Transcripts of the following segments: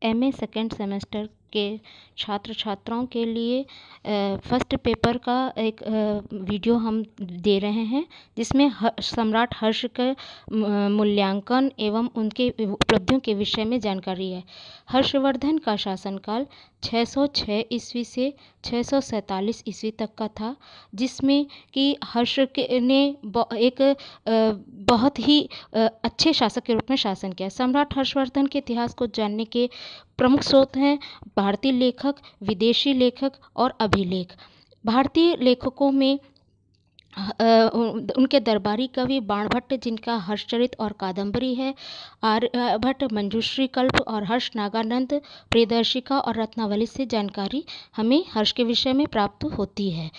MA second semester के छात्र छात्राओं के लिए फर्स्ट पेपर का एक वीडियो हम दे रहे हैं, जिसमें सम्राट हर्ष के मूल्यांकन एवं उनके उपलब्धियों के विषय में जानकारी है। हर्षवर्धन का शासनकाल 606 ईस्वी से 647 ईस्वी तक का था, जिसमें कि हर्ष ने एक बहुत ही अच्छे शासक के रूप में शासन किया। सम्राट हर्षवर्धन के इतिहास को जानने के प्रमुख स्रोत हैं भारतीय लेखक, विदेशी लेखक और अभिलेख। भारतीय लेखकों में उनके दरबारी कवि बाणभट्ट, जिनका हर्षचरित और कादंबरी है, आर्यभट्ट, मंजूश्री कल्प और हर्ष नागानंद, प्रियदर्शिका और रत्नावली से जानकारी हमें हर्ष के विषय में प्राप्त होती है।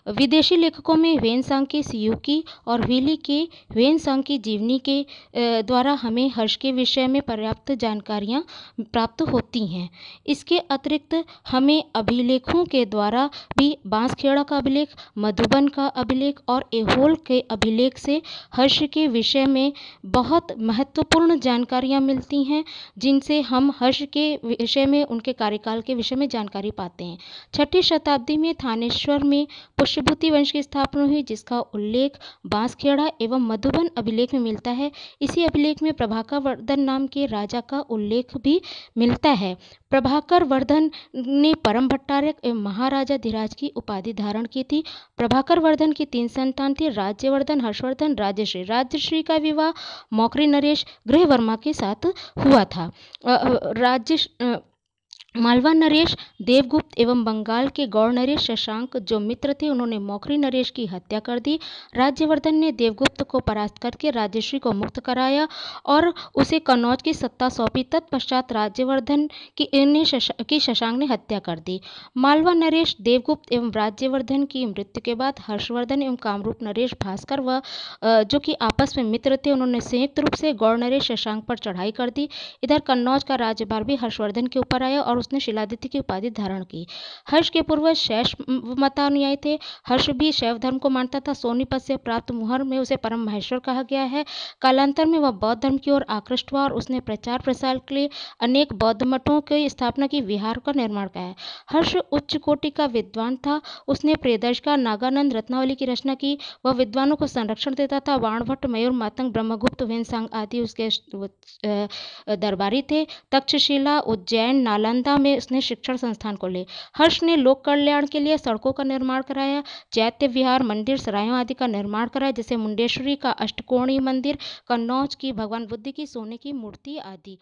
विदेशी लेखकों में वेनसांग के सियुकी और व्हीली के वेनसांग की जीवनी के द्वारा हमें हर्ष के विषय में पर्याप्त जानकारियाँ प्राप्त होती हैं। इसके अतिरिक्त हमें अभिलेखों के द्वारा भी बांसखेड़ा का अभिलेख, मधुबन का अभिलेख और ऐहोल के अभिलेख से हर्ष के विषय में बहुत महत्वपूर्ण जानकारियाँ मिलती हैं, जिनसे हम हर्ष के विषय में, उनके कार्यकाल के विषय में जानकारी पाते हैं। 6ठी शताब्दी में थानेश्वर में पुष्यभूति वंश की स्थापना हुई, जिसका उल्लेख बांसखेड़ा एवं मधुबन अभिलेख में मिलता है। इसी अभिलेख में प्रभाकर वर्धन नाम के राजा का उल्लेख भी मिलता है। प्रभाकर वर्धन ने परम भट्टारक एवं महाराजा धीराज की उपाधि धारण की थी। प्रभाकर वर्धन की 3 संतान थी, राज्यवर्धन, हर्षवर्धन, राजश्री। राजश्री का विवाह मौखरी नरेश गृहवर्मा के साथ हुआ था। मालवा नरेश देवगुप्त एवं बंगाल के गौड़ नरेश शशांक जो मित्र थे, उन्होंने मौखरी नरेश की हत्या कर दी। राज्यवर्धन ने देवगुप्त को परास्त करके राजश्री को मुक्त कराया और उसे कन्नौज की सत्ता सौंपी। तत्पश्चात राज्यवर्धन की शशांक ने हत्या कर दी। मालवा नरेश देवगुप्त एवं राज्यवर्धन की मृत्यु के बाद हर्षवर्धन एवं कामरूप नरेश भास्कर व जो कि आपस में मित्र थे, उन्होंने संयुक्त रूप से गौड़ नरेश शशांक पर चढ़ाई कर दी। इधर कन्नौज का राज्यभार भी हर्षवर्धन के ऊपर आया और उसने शिलादित्य की उपाधि धारण की। हर्ष के पूर्वज शैव मतानुयायी थे। हर्ष भी शैव धर्म को मानता था। सोनीपत से प्राप्त मुहर में उसे परम महेश्वर कहा गया है। कालांतर में वह बौद्ध धर्म की ओर आकृष्ट हुआ और उसने प्रचार प्रसार के लिए अनेक बौद्ध मठों की स्थापना की, विहार का निर्माण किया। हर्ष उच्च कोटि का विद्वान था। उसने प्रियदर्शिका, नागानंद, रत्नावली की रचना की। वह विद्वानों को संरक्षण देता था। बाणभट्ट, मयूर, मातंग, ब्रह्मगुप्त, वेनसांग आदि उसके दरबारी थे। तक्षशिला, उज्जैन, नालंदा में उसने शिक्षण संस्थान खोले। हर्ष ने लोक कल्याण के लिए सड़कों का निर्माण कराया, चैत्य विहार, मंदिर, सरायों आदि का निर्माण कराया, जैसे मुंडेश्वरी का अष्टकोणीय मंदिर, कन्नौज की भगवान बुद्ध की सोने की मूर्ति आदि।